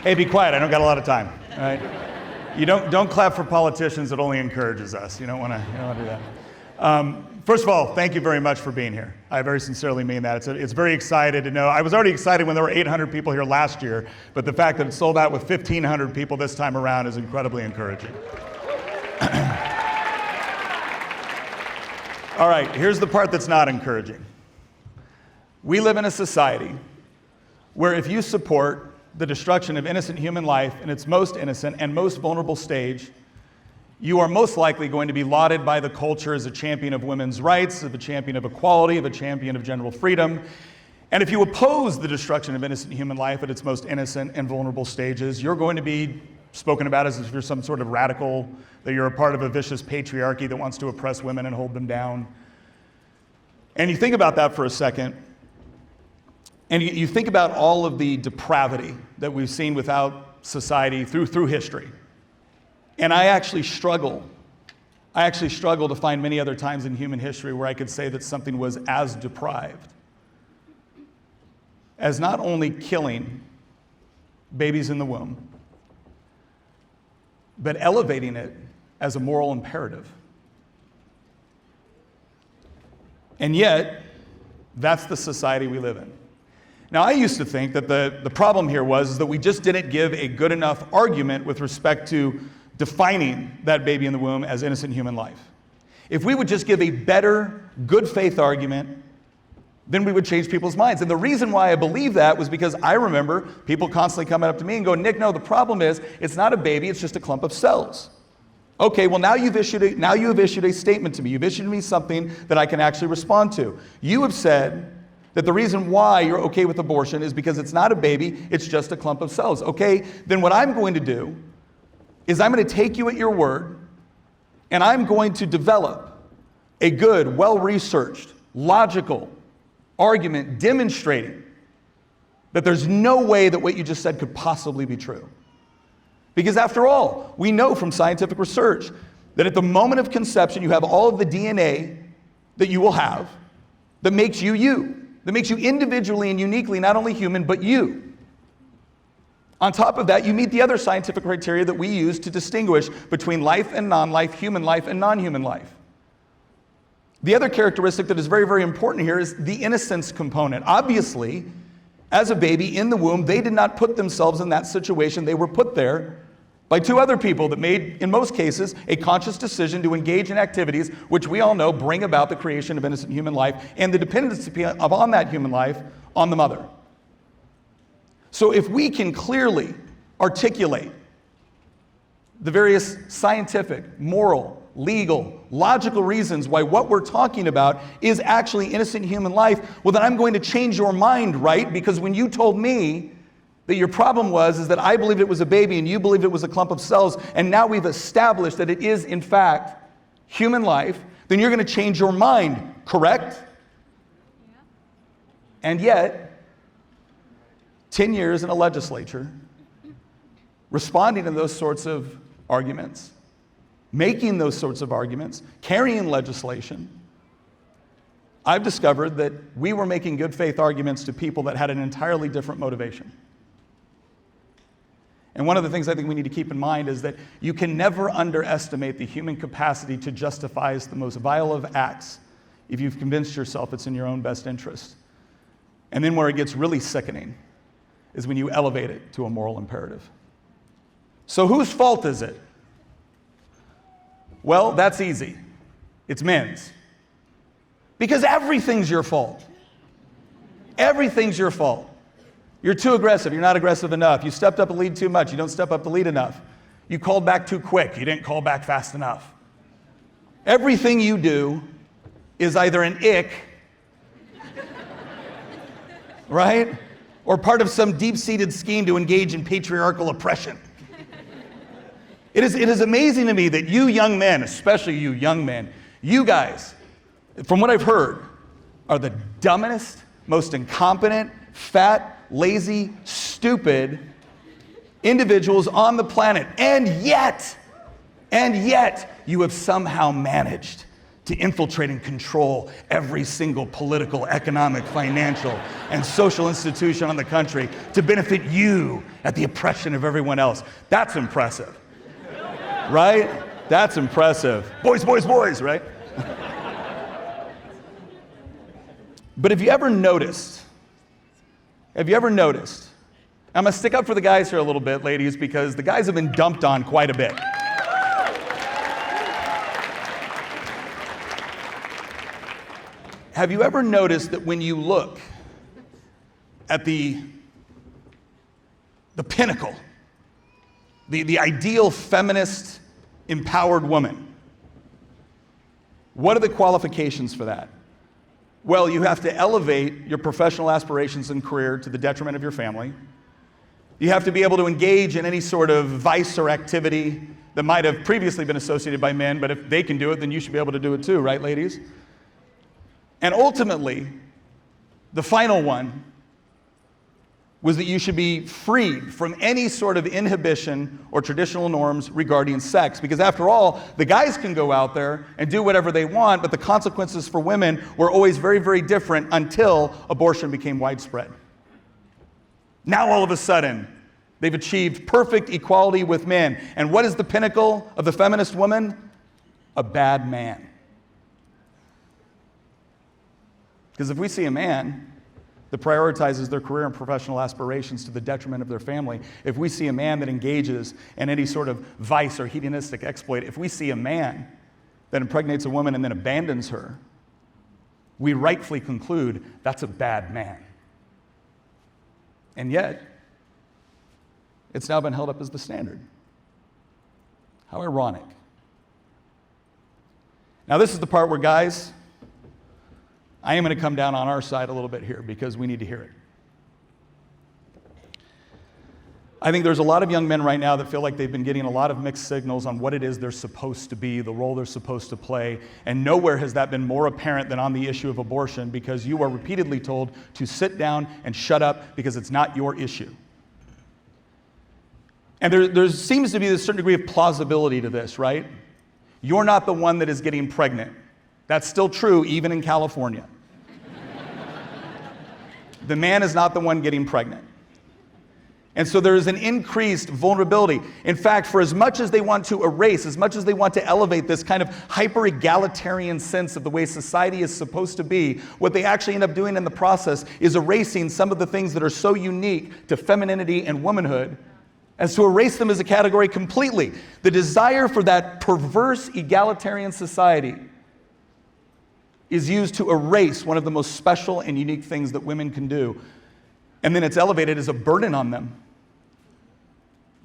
Hey, be quiet, I don't got a lot of time, all right? You don't clap for politicians, it only encourages us. You don't want to do that. First of all, thank you very much for being here. I very sincerely mean that. It's very excited to know. I was already excited when there were 800 people here last year, but the fact that it sold out with 1,500 people this time around is incredibly encouraging. All right, here's the part that's not encouraging. We live in a society where if you support the destruction of innocent human life in its most innocent and most vulnerable stage, you are most likely going to be lauded by the culture as a champion of women's rights, of a champion of equality, of a champion of general freedom. And if you oppose the destruction of innocent human life at its most innocent and vulnerable stages, you're going to be spoken about as if you're some sort of radical, that you're a part of a vicious patriarchy that wants to oppress women and hold them down. And you think about that for a second, and you think about all of the depravity that we've seen without society through history. And I actually struggle to find many other times in human history where I could say that something was as deprived as not only killing babies in the womb, but elevating it as a moral imperative. And yet, that's the society we live in. Now, I used to think that the problem here was that we just didn't give a good enough argument with respect to defining that baby in the womb as innocent human life. If we would just give a better, good faith argument, then we would change people's minds. And the reason why I believe that was because I remember people constantly coming up to me and going, Nick, no, the problem is it's not a baby, it's just a clump of cells. Okay, well now you have issued a statement to me. You've issued me something that I can actually respond to. You have said that the reason why you're okay with abortion is because it's not a baby, it's just a clump of cells. Okay, then what I'm going to do is I'm going to take you at your word, and I'm going to develop a good, well-researched, logical argument demonstrating that there's no way that what you just said could possibly be true. Because after all, we know from scientific research that at the moment of conception, you have all of the DNA that you will have that makes you you, that makes you individually and uniquely not only human, but you. On top of that, you meet the other scientific criteria that we use to distinguish between life and non-life, human life and non-human life. The other characteristic that is very, very important here is the innocence component. Obviously, as a baby in the womb, they did not put themselves in that situation. They were put there by two other people that made, in most cases, a conscious decision to engage in activities which we all know bring about the creation of innocent human life and the dependency upon that human life on the mother. So if we can clearly articulate the various scientific, moral, legal, logical reasons why what we're talking about is actually innocent human life, well then I'm going to change your mind, right? Because when you told me that your problem is that I believed it was a baby and you believed it was a clump of cells, and now we've established that it is in fact human life, then you're going to change your mind, correct? Yeah. And yet, 10 years in a legislature, responding to those sorts of arguments, making those sorts of arguments, carrying legislation, I've discovered that we were making good faith arguments to people that had an entirely different motivation. And one of the things I think we need to keep in mind is that you can never underestimate the human capacity to justify the most vile of acts if you've convinced yourself it's in your own best interest. And then where it gets really sickening is when you elevate it to a moral imperative. So whose fault is it? Well, that's easy. It's men's. Because everything's your fault. Everything's your fault. You're too aggressive. You're not aggressive enough. You stepped up to lead too much. You don't step up to lead enough. You called back too quick. You didn't call back fast enough. Everything you do is either an ick, right? Or part of some deep-seated scheme to engage in patriarchal oppression. It is amazing to me that you young men, especially you young men, you guys, from what I've heard, are the dumbest, most incompetent, fat, lazy, stupid individuals on the planet. And yet, you have somehow managed to infiltrate and control every single political, economic, financial, and social institution on the country to benefit you at the oppression of everyone else. That's impressive, right? That's impressive. Boys, boys, boys, right? But have you ever noticed, I'm gonna stick up for the guys here a little bit, ladies, because the guys have been dumped on quite a bit. Have you ever noticed that when you look at the pinnacle, the ideal feminist empowered woman, what are the qualifications for that? Well, you have to elevate your professional aspirations and career to the detriment of your family. You have to be able to engage in any sort of vice or activity that might have previously been associated by men, but if they can do it, then you should be able to do it too, right, ladies? And ultimately, the final one was that you should be freed from any sort of inhibition or traditional norms regarding sex. Because after all, the guys can go out there and do whatever they want, but the consequences for women were always very, very different until abortion became widespread. Now all of a sudden, they've achieved perfect equality with men. And what is the pinnacle of the feminist woman? A bad man. Because if we see a man that prioritizes their career and professional aspirations to the detriment of their family, if we see a man that engages in any sort of vice or hedonistic exploit, if we see a man that impregnates a woman and then abandons her, we rightfully conclude that's a bad man. And yet, it's now been held up as the standard. How ironic. Now, this is the part where, guys, I am going to come down on our side a little bit here because we need to hear it. I think there's a lot of young men right now that feel like they've been getting a lot of mixed signals on what it is they're supposed to be, the role they're supposed to play, and nowhere has that been more apparent than on the issue of abortion, because you are repeatedly told to sit down and shut up because it's not your issue. And there seems to be a certain degree of plausibility to this, right? You're not the one that is getting pregnant. That's still true even in California. The man is not the one getting pregnant. And so there is an increased vulnerability. In fact, for as much as they want to erase, as much as they want to elevate this kind of hyper-egalitarian sense of the way society is supposed to be, what they actually end up doing in the process is erasing some of the things that are so unique to femininity and womanhood as to erase them as a category completely. The desire for that perverse egalitarian society is used to erase one of the most special and unique things that women can do. And then it's elevated as a burden on them.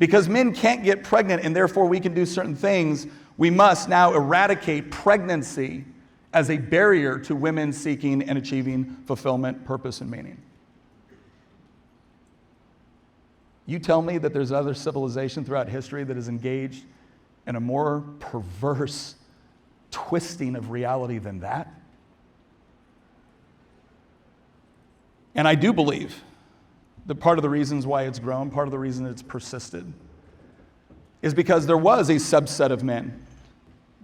Because men can't get pregnant and therefore we can do certain things, we must now eradicate pregnancy as a barrier to women seeking and achieving fulfillment, purpose, and meaning. You tell me that there's other civilization throughout history that is engaged in a more perverse twisting of reality than that? And I do believe that part of the reasons why it's grown, part of the reason it's persisted, is because there was a subset of men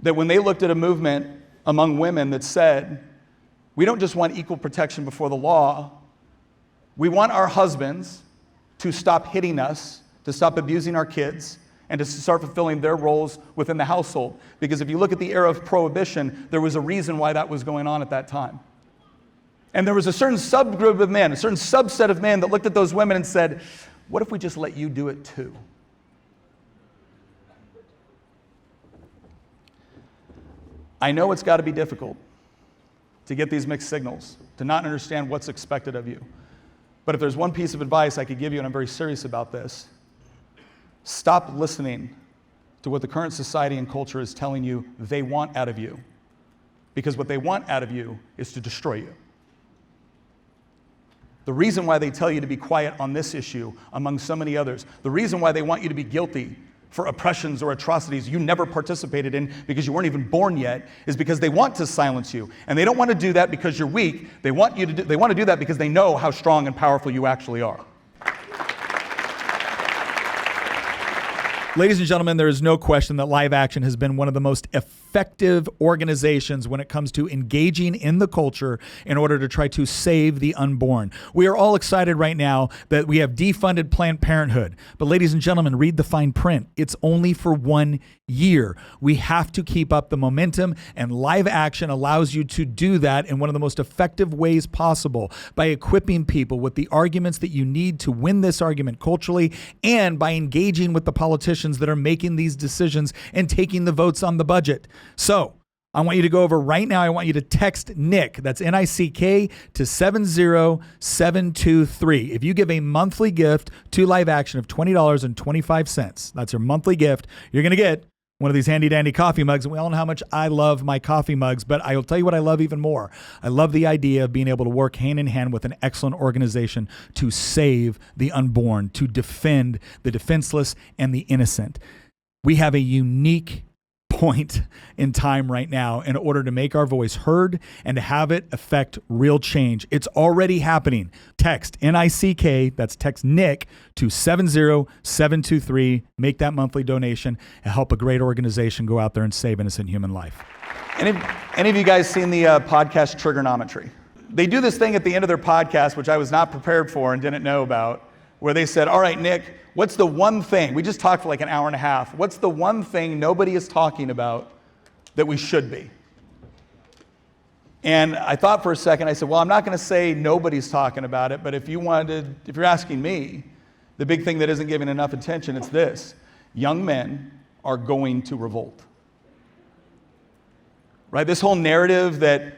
that when they looked at a movement among women that said, we don't just want equal protection before the law, we want our husbands to stop hitting us, to stop abusing our kids, and to start fulfilling their roles within the household. Because if you look at the era of prohibition, there was a reason why that was going on at that time. And there was a certain subgroup of men, a certain subset of men that looked at those women and said, what if we just let you do it too? I know it's got to be difficult to get these mixed signals, to not understand what's expected of you. But if there's one piece of advice I could give you, and I'm very serious about this, stop listening to what the current society and culture is telling you they want out of you. Because what they want out of you is to destroy you. The reason why they tell you to be quiet on this issue, among so many others, the reason why they want you to be guilty for oppressions or atrocities you never participated in because you weren't even born yet, is because they want to silence you. And they don't want to do that because you're weak. They want to do that because they know how strong and powerful you actually are. Ladies and gentlemen, there is no question that Live Action has been one of the most effective organizations when it comes to engaging in the culture in order to try to save the unborn. We are all excited right now that we have defunded Planned Parenthood. But ladies and gentlemen, read the fine print. It's only for 1 year. We have to keep up the momentum, and Live Action allows you to do that in one of the most effective ways possible by equipping people with the arguments that you need to win this argument culturally, and by engaging with the politicians that are making these decisions and taking the votes on the budget. So I want you to go over right now. I want you to text Nick, that's N-I-C-K, to 70723. If you give a monthly gift to Live Action of $20.25, that's your monthly gift, you're going to get one of these handy dandy coffee mugs. And we all know how much I love my coffee mugs, but I'll tell you what I love even more. I love the idea of being able to work hand in hand with an excellent organization to save the unborn, to defend the defenseless and the innocent. We have a unique point in time right now in order to make our voice heard and to have it affect real change. It's already happening. Text N-I-C-K, that's text Nick, to 70723. Make that monthly donation and help a great organization go out there and save innocent human life. Any of you guys seen the podcast Trigonometry? They do this thing at the end of their podcast, which I was not prepared for and didn't know about, where they said, all right, Nick, what's the one thing, we just talked for like an hour and a half, what's the one thing nobody is talking about that we should be? And I thought for a second, I said, well, I'm not going to say nobody's talking about it, but if you're asking me, the big thing that isn't getting enough attention, it's this: young men are going to revolt. Right? This whole narrative that,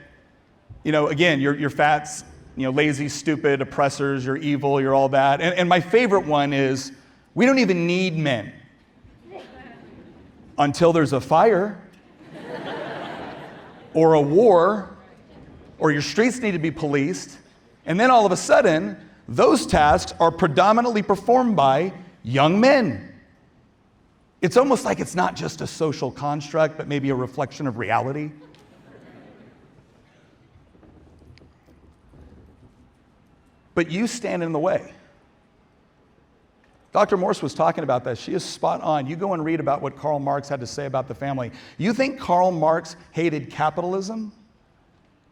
again, you're fat, lazy, stupid, oppressors, you're evil, you're all that. And my favorite one is, we don't even need men until there's a fire or a war or your streets need to be policed. And then all of a sudden, those tasks are predominantly performed by young men. It's almost like it's not just a social construct, but maybe a reflection of reality. But you stand in the way. Dr. Morse was talking about that. She is spot on. You go and read about what Karl Marx had to say about the family. You think Karl Marx hated capitalism?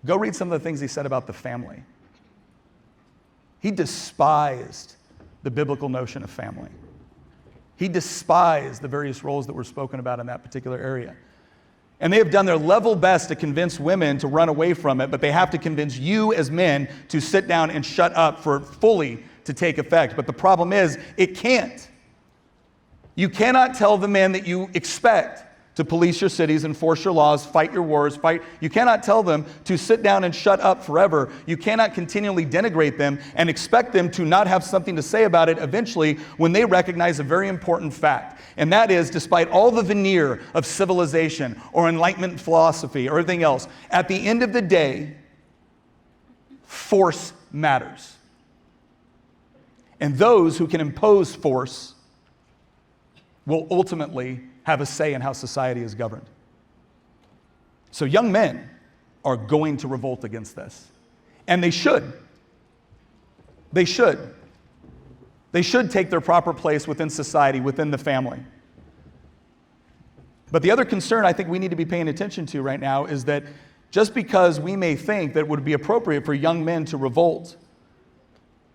Go read some of the things he said about the family. He despised the biblical notion of family. He despised the various roles that were spoken about in that particular area. And they have done their level best to convince women to run away from it, but they have to convince you as men to sit down and shut up for it fully to take effect. But the problem is, it can't. You cannot tell the men that you expect to police your cities, enforce your laws, fight your wars, you cannot tell them to sit down and shut up forever. You cannot continually denigrate them and expect them to not have something to say about it eventually when they recognize a very important fact. And that is, despite all the veneer of civilization or Enlightenment philosophy or everything else, at the end of the day, force matters. And those who can impose force will ultimately have a say in how society is governed. So young men are going to revolt against this. And they should. They should. They should take their proper place within society, within the family. But the other concern I think we need to be paying attention to right now is that just because we may think that it would be appropriate for young men to revolt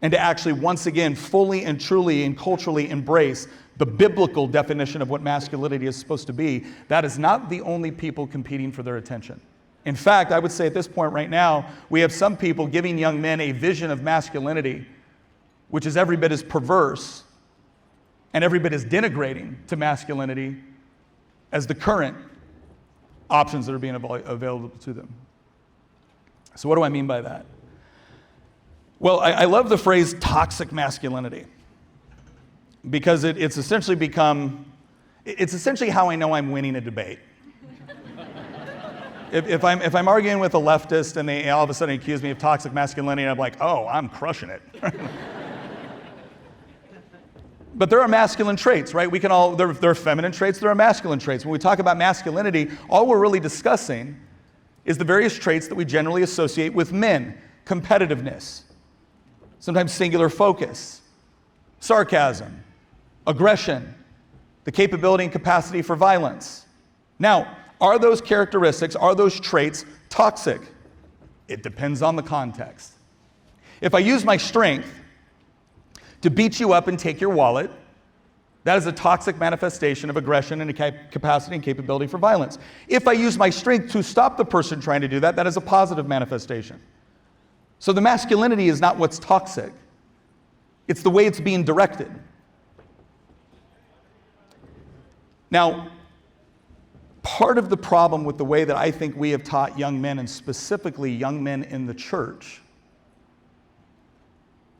and to actually once again fully and truly and culturally embrace the biblical definition of what masculinity is supposed to be, that is not the only people competing for their attention. In fact, I would say at this point right now, we have some people giving young men a vision of masculinity which is every bit as perverse and every bit as denigrating to masculinity as the current options that are being available to them. So what do I mean by that? Well, I love the phrase toxic masculinity, because it's essentially how I know I'm winning a debate. If I'm arguing with a leftist and they all of a sudden accuse me of toxic masculinity, I'm like, oh, I'm crushing it. But there are masculine traits, right? There are feminine traits, there are masculine traits. When we talk about masculinity, all we're really discussing is the various traits that we generally associate with men. Competitiveness, sometimes singular focus, sarcasm, aggression, the capability and capacity for violence. Now, are those characteristics, are those traits toxic? It depends on the context. If I use my strength to beat you up and take your wallet, that is a toxic manifestation of aggression and a capacity and capability for violence. If I use my strength to stop the person trying to do that, that is a positive manifestation. So the masculinity is not what's toxic. It's the way it's being directed. Now, part of the problem with the way that I think we have taught young men, and specifically young men in the church,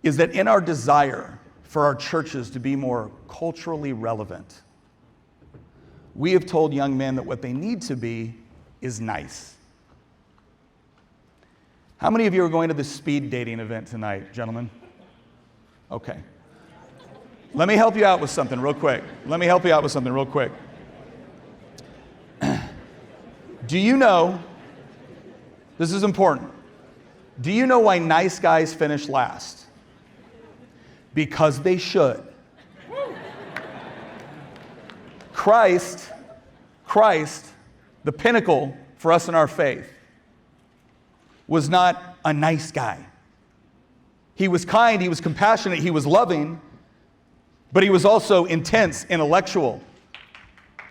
is that in our desire for our churches to be more culturally relevant, we have told young men that what they need to be is nice. How many of you are going to the speed dating event tonight, gentlemen? Okay. Let me help you out with something real quick. Do you know, this is important, do you know why nice guys finish last? Because they should. Christ, the pinnacle for us in our faith, was not a nice guy. He was kind, he was compassionate, he was loving, but he was also intense, intellectual.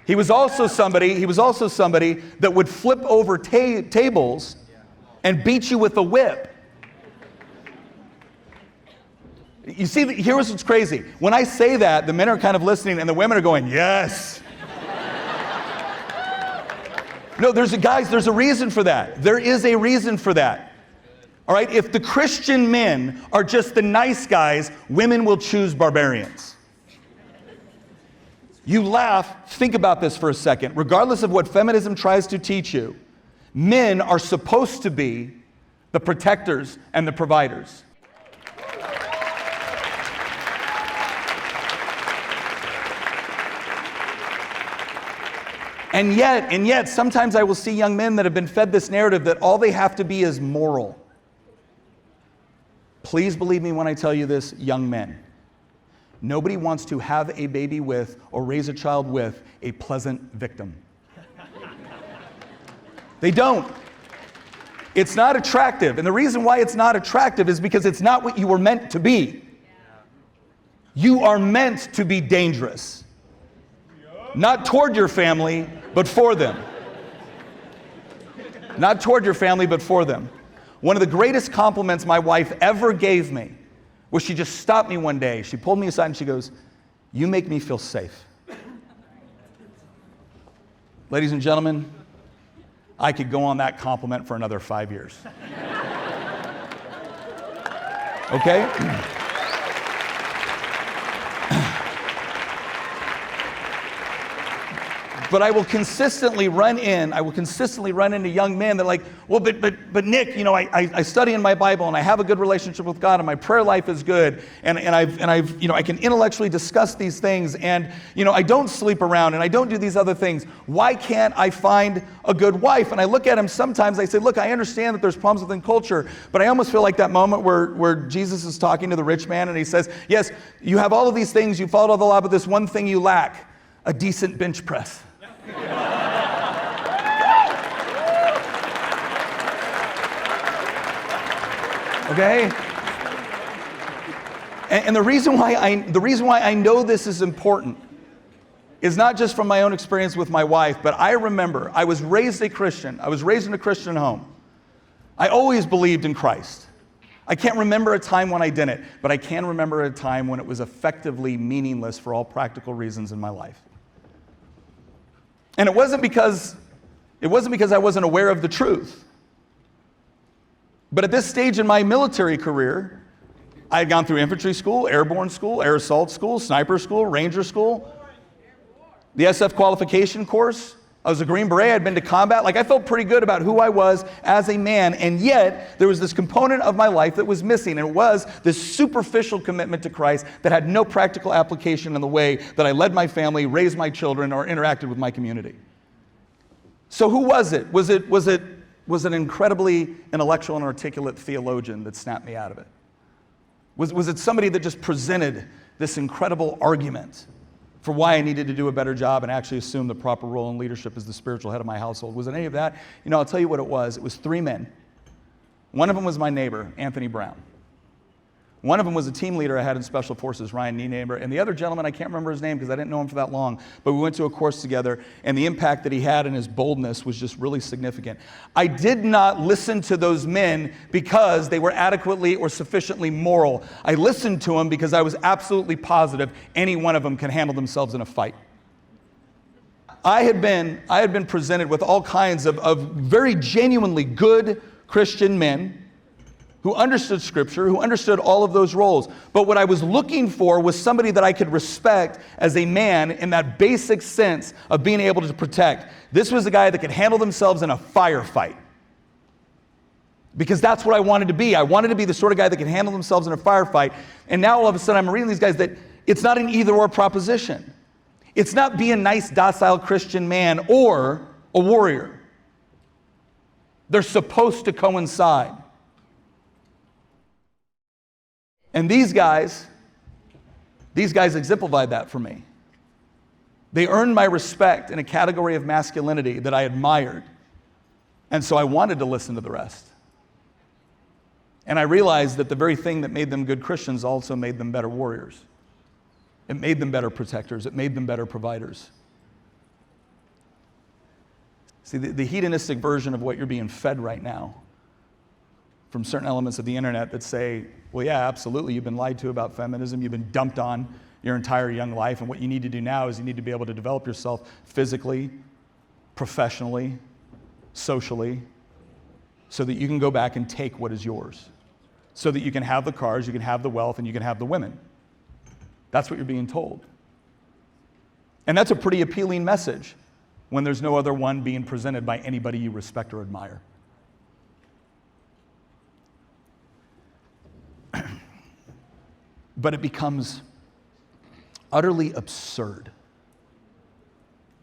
He was also somebody that would flip over tables and beat you with a whip. You see, here's what's crazy. When I say that, the men are kind of listening and the women are going, yes. No, there's a reason for that. There is a reason for that. All right, if the Christian men are just the nice guys, women will choose barbarians. You laugh, think about this for a second. Regardless of what feminism tries to teach you, men are supposed to be the protectors and the providers. And yet, sometimes I will see young men that have been fed this narrative that all they have to be is moral. Please believe me when I tell you this, young men. Nobody wants to have a baby with or raise a child with a pleasant victim. They don't. It's not attractive. And the reason why it's not attractive is because it's not what you were meant to be. You are meant to be dangerous. Not toward your family, but for them. Not toward your family, but for them. One of the greatest compliments my wife ever gave me was she just stopped me one day. She pulled me aside and she goes, "You make me feel safe." Ladies and gentlemen, I could go on that compliment for another 5 years. Okay? But I will consistently run into young men that are like, well, but Nick, you know, I study in my Bible and I have a good relationship with God and my prayer life is good and I've you know, I can intellectually discuss these things and, you know, I don't sleep around and I don't do these other things. Why can't I find a good wife? And I look at him sometimes, I say, look, I understand that there's problems within culture, but I almost feel like that moment where Jesus is talking to the rich man and he says, yes, you have all of these things, you followed all the law, but this one thing you lack, a decent bench press. Okay? And the reason why I know this is important is not just from my own experience with my wife, but I remember I was raised a Christian. I was raised in a Christian home. I always believed in Christ. I can't remember a time when I didn't, but I can remember a time when it was effectively meaningless for all practical reasons in my life. And it wasn't because I wasn't aware of the truth. But at this stage in my military career, I had gone through infantry school, airborne school, air assault school, sniper school, ranger school, the SF qualification course. I was a Green Beret, I'd been to combat. Like, I felt pretty good about who I was as a man, and yet there was this component of my life that was missing, and it was this superficial commitment to Christ that had no practical application in the way that I led my family, raised my children, or interacted with my community. So who was it? Was an incredibly intellectual and articulate theologian that snapped me out of it? Was it somebody that just presented this incredible argument for why I needed to do a better job and actually assume the proper role in leadership as the spiritual head of my household. Was it any of that? I'll tell you what it was. It was 3 men. One of them was my neighbor, Anthony Brown. One of them was a team leader I had in Special Forces, Ryan Nienaber, and the other gentleman, I can't remember his name because I didn't know him for that long, but we went to a course together, and the impact that he had and his boldness was just really significant. I did not listen to those men because they were adequately or sufficiently moral. I listened to them because I was absolutely positive any one of them can handle themselves in a fight. I had been presented with all kinds of very genuinely good Christian men who understood Scripture, who understood all of those roles. But what I was looking for was somebody that I could respect as a man in that basic sense of being able to protect. This was a guy that could handle themselves in a firefight. Because that's what I wanted to be. I wanted to be the sort of guy that could handle themselves in a firefight. And now all of a sudden I'm reading these guys that it's not an either-or proposition. It's not be a nice, docile Christian man or a warrior. They're supposed to coincide. And these guys exemplified that for me. They earned my respect in a category of masculinity that I admired. And so I wanted to listen to the rest. And I realized that the very thing that made them good Christians also made them better warriors. It made them better protectors. It made them better providers. See, the hedonistic version of what you're being fed right now from certain elements of the internet that say, well, yeah, absolutely, you've been lied to about feminism, you've been dumped on your entire young life, and what you need to do now is you need to be able to develop yourself physically, professionally, socially, so that you can go back and take what is yours, so that you can have the cars, you can have the wealth, and you can have the women. That's what you're being told. And that's a pretty appealing message when there's no other one being presented by anybody you respect or admire. But it becomes utterly absurd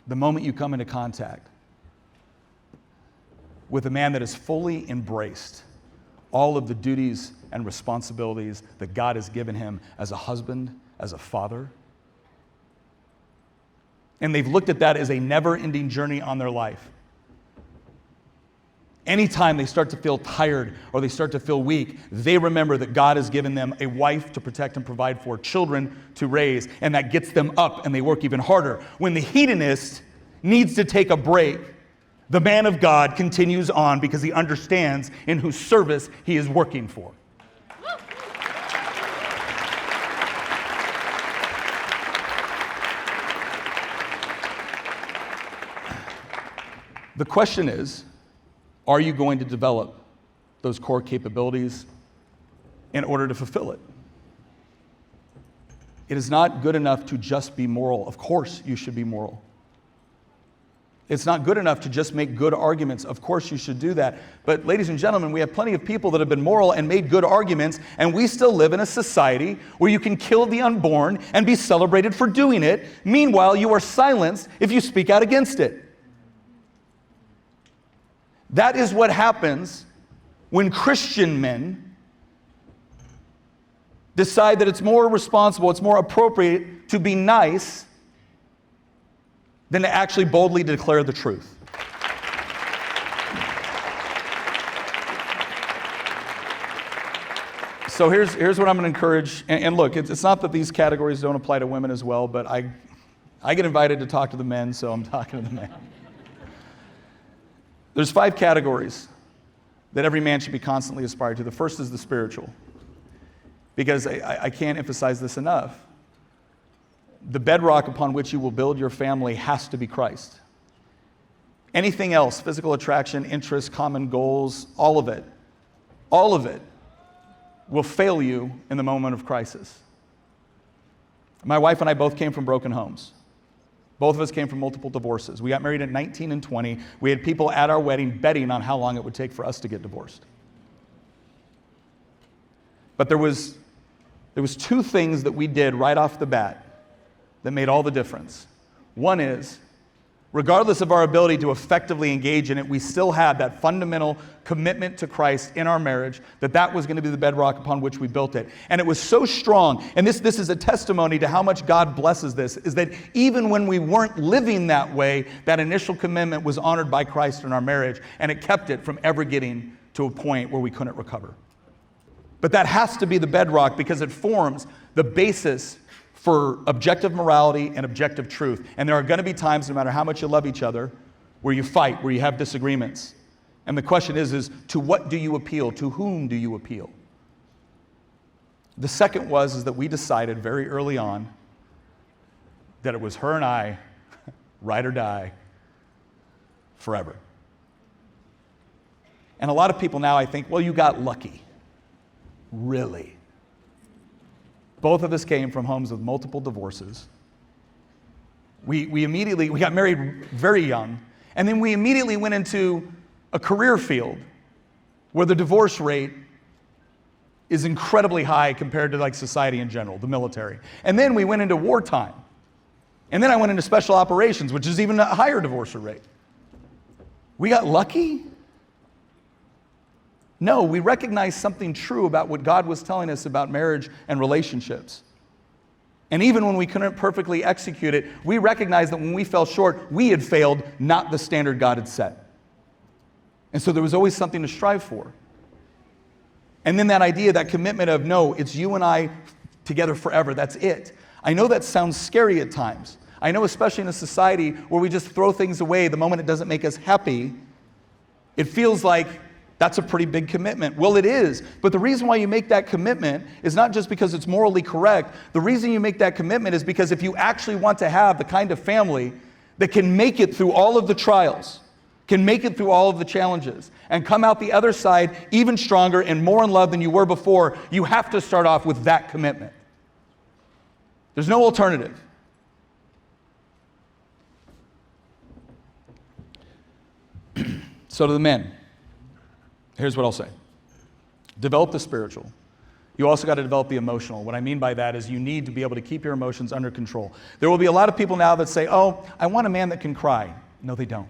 the moment you come into contact with a man that has fully embraced all of the duties and responsibilities that God has given him as a husband, as a father. And they've looked at that as a never-ending journey on their life. Anytime they start to feel tired or they start to feel weak, they remember that God has given them a wife to protect and provide for, children to raise, and that gets them up and they work even harder. When the hedonist needs to take a break, the man of God continues on because he understands in whose service he is working for. The question is, are you going to develop those core capabilities in order to fulfill it? It is not good enough to just be moral. Of course you should be moral. It's not good enough to just make good arguments. Of course you should do that. But ladies and gentlemen, we have plenty of people that have been moral and made good arguments, and we still live in a society where you can kill the unborn and be celebrated for doing it. Meanwhile, you are silenced if you speak out against it. That is what happens when Christian men decide that it's more responsible, it's more appropriate to be nice than to actually boldly declare the truth. So here's what I'm going to encourage. And look, it's not that these categories don't apply to women as well, but I get invited to talk to the men, so I'm talking to the men. There's 5 categories that every man should be constantly aspiring to. The first is the spiritual, because I can't emphasize this enough. The bedrock upon which you will build your family has to be Christ. Anything else, physical attraction, interests, common goals, all of it will fail you in the moment of crisis. My wife and I both came from broken homes. Both of us came from multiple divorces. We got married at 19 and 20. We had people at our wedding betting on how long it would take for us to get divorced. But there was 2 things that we did right off the bat that made all the difference. One is regardless of our ability to effectively engage in it, we still had that fundamental commitment to Christ in our marriage, that was going to be the bedrock upon which we built it. And it was so strong, and this is a testimony to how much God blesses this, is that even when we weren't living that way, that initial commitment was honored by Christ in our marriage, and it kept it from ever getting to a point where we couldn't recover. But that has to be the bedrock because it forms the basis for objective morality and objective truth. And there are going to be times, no matter how much you love each other, where you fight, where you have disagreements. And the question is to what do you appeal? To whom do you appeal? The second is that we decided very early on that it was her and I, ride or die, forever. And a lot of people now, I think, well, you got lucky. Really? Both of us came from homes with multiple divorces. We got married very young, and then we immediately went into a career field where the divorce rate is incredibly high compared to like society in general, the military. And then we went into wartime. And then I went into special operations, which is even a higher divorce rate. We got lucky? No, we recognized something true about what God was telling us about marriage and relationships. And even when we couldn't perfectly execute it, we recognized that when we fell short, we had failed, not the standard God had set. And so there was always something to strive for. And then that idea, that commitment of, no, it's you and I together forever, that's it. I know that sounds scary at times. I know, especially in a society where we just throw things away the moment it doesn't make us happy, it feels like that's a pretty big commitment. Well, it is. But the reason why you make that commitment is not just because it's morally correct. The reason you make that commitment is because if you actually want to have the kind of family that can make it through all of the trials, can make it through all of the challenges, and come out the other side even stronger and more in love than you were before, you have to start off with that commitment. There's no alternative. So to the men, here's what I'll say. Develop the spiritual. You also got to develop the emotional. What I mean by that is you need to be able to keep your emotions under control. There will be a lot of people now that say, oh, I want a man that can cry. No, they don't.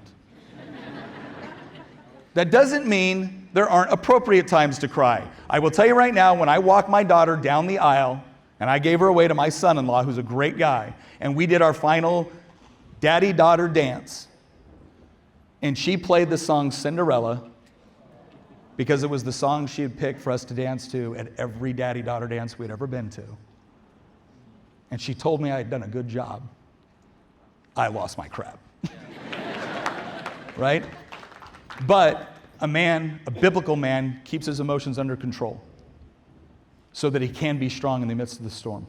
That doesn't mean there aren't appropriate times to cry. I will tell you right now, when I walked my daughter down the aisle, and I gave her away to my son-in-law, who's a great guy, and we did our final daddy-daughter dance, and she played the song Cinderella, because it was the song she had picked for us to dance to at every daddy-daughter dance we'd ever been to. And she told me I had done a good job. I lost my crap. Right? But a man, a biblical man, keeps his emotions under control so that he can be strong in the midst of the storm.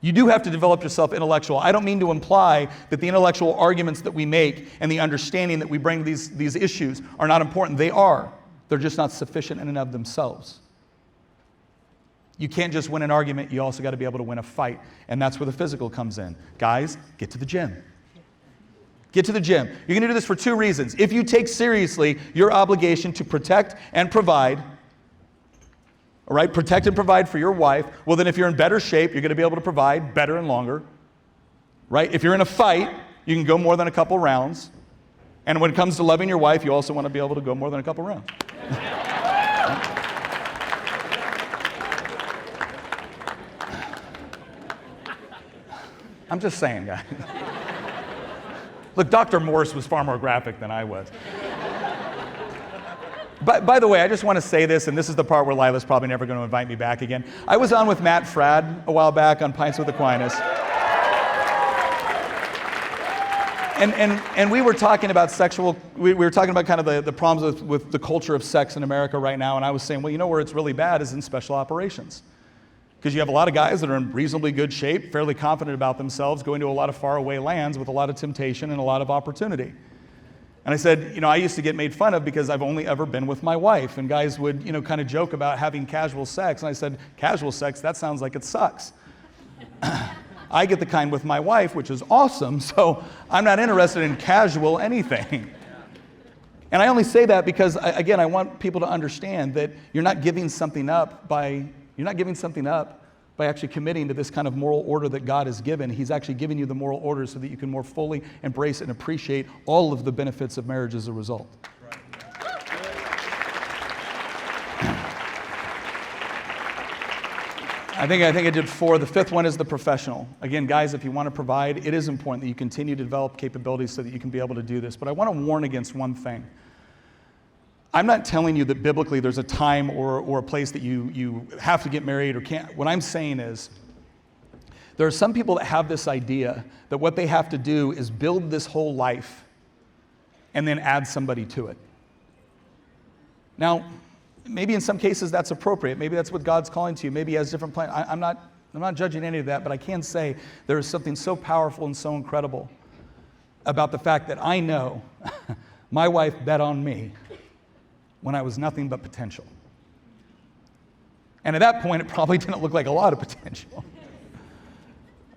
You do have to develop yourself intellectual. I don't mean to imply that the intellectual arguments that we make and the understanding that we bring to these issues are not important. They are. They're just not sufficient in and of themselves. You can't just win an argument. You also got to be able to win a fight. And that's where the physical comes in. Guys, get to the gym. Get to the gym. You're going to do this for two reasons. If you take seriously your obligation to protect and provide, all right, protect and provide for your wife, well then if you're in better shape, you're going to be able to provide better and longer, right? If you're in a fight, you can go more than a couple rounds. And when it comes to loving your wife, you also want to be able to go more than a couple rounds. I'm just saying, guys. Look, Dr. Morse was far more graphic than I was. By the way, I just want to say this, and this is the part where Lila's probably never going to invite me back again. I was on with Matt Fradd a while back on Pints with Aquinas. And we were talking about we were talking about kind of the problems with the culture of sex in America right now, and I was saying, well, you know where it's really bad is in special operations. Because you have a lot of guys that are in reasonably good shape, fairly confident about themselves, going to a lot of faraway lands with a lot of temptation and a lot of opportunity. And I said, I used to get made fun of because I've only ever been with my wife. And guys would, kind of joke about having casual sex. And I said, casual sex, that sounds like it sucks. I get the kind with my wife, which is awesome, so I'm not interested in casual anything. And I only say that because, again, I want people to understand that you're not giving something up by actually committing to this kind of moral order that God has given. He's actually given you the moral order so that you can more fully embrace and appreciate all of the benefits of marriage as a result. I think I did 4. The 5th one is the professional. Again, guys, if you want to provide, it is important that you continue to develop capabilities so that you can be able to do this. But I want to warn against one thing. I'm not telling you that biblically there's a time or a place that you have to get married or can't. What I'm saying is there are some people that have this idea that what they have to do is build this whole life and then add somebody to it. Now, maybe in some cases that's appropriate. Maybe that's what God's calling to you. Maybe He has different plans. I'm not judging any of that, but I can say there is something so powerful and so incredible about the fact that I know my wife bet on me when I was nothing but potential. And at that point, it probably didn't look like a lot of potential.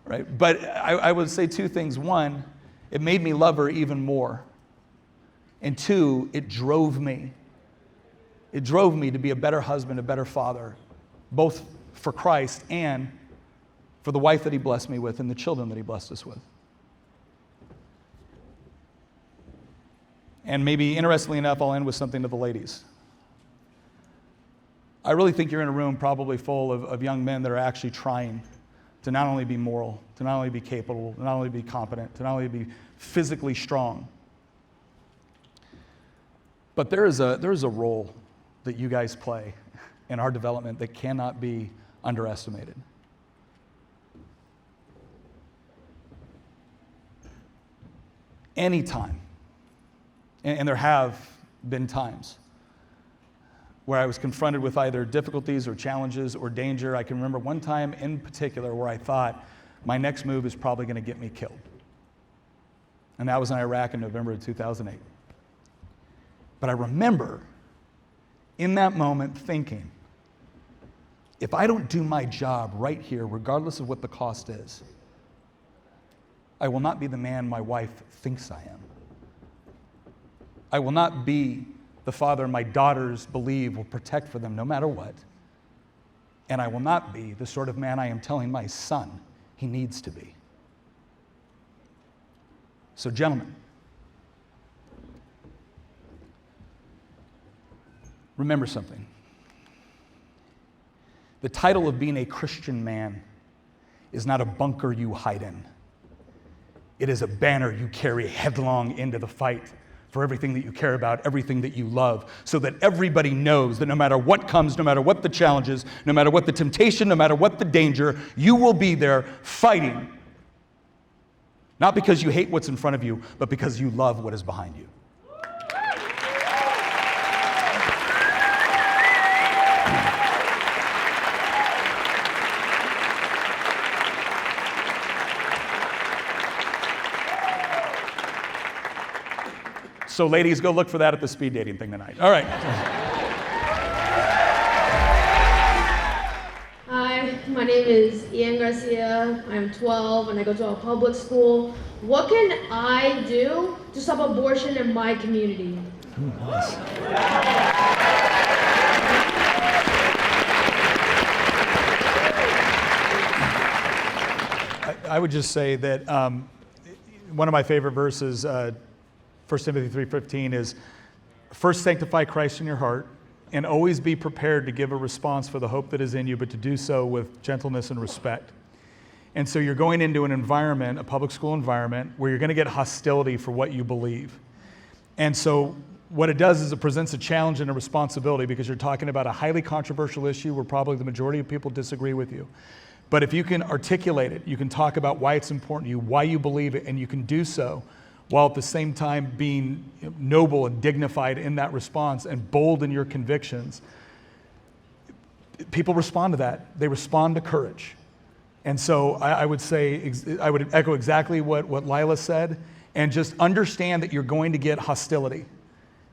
Right? But I would say 2 things. 1, it made me love her even more. And 2, it drove me. It drove me to be a better husband, a better father, both for Christ and for the wife that He blessed me with and the children that He blessed us with. And maybe, interestingly enough, I'll end with something to the ladies. I really think you're in a room probably full of young men that are actually trying to not only be moral, to not only be capable, to not only be competent, to not only be physically strong. But there is a role that you guys play in our development that cannot be underestimated. Anytime, and there have been times where I was confronted with either difficulties or challenges or danger. I can remember one time in particular where I thought my next move is probably going to get me killed. And that was in Iraq in November of 2008. But I remember in that moment thinking, if I don't do my job right here, regardless of what the cost is, I will not be the man my wife thinks I am. I will not be the father my daughters believe will protect for them no matter what. And I will not be the sort of man I am telling my son he needs to be. So, gentlemen, remember something. The title of being a Christian man is not a bunker you hide in. It is a banner you carry headlong into the fight for everything that you care about, everything that you love, so that everybody knows that no matter what comes, no matter what the challenges, no matter what the temptation, no matter what the danger, you will be there fighting. Not because you hate what's in front of you, but because you love what is behind you. So ladies, go look for that at the speed dating thing tonight. All right. Hi, my name is Ian Garcia. I'm 12 and I go to a public school. What can I do to stop abortion in my community? Ooh, nice. I would just say that one of my favorite verses, 1 Timothy 3:15 is, first sanctify Christ in your heart and always be prepared to give a response for the hope that is in you, but to do so with gentleness and respect. And so you're going into an environment, a public school environment, where you're going to get hostility for what you believe. And so what it does is it presents a challenge and a responsibility, because you're talking about a highly controversial issue where probably the majority of people disagree with you. But if you can articulate it, you can talk about why it's important to you, why you believe it, and you can do so while at the same time being noble and dignified in that response and bold in your convictions, people respond to that. They respond to courage. And so I would say, I would echo exactly what Lila said, and just understand that you're going to get hostility.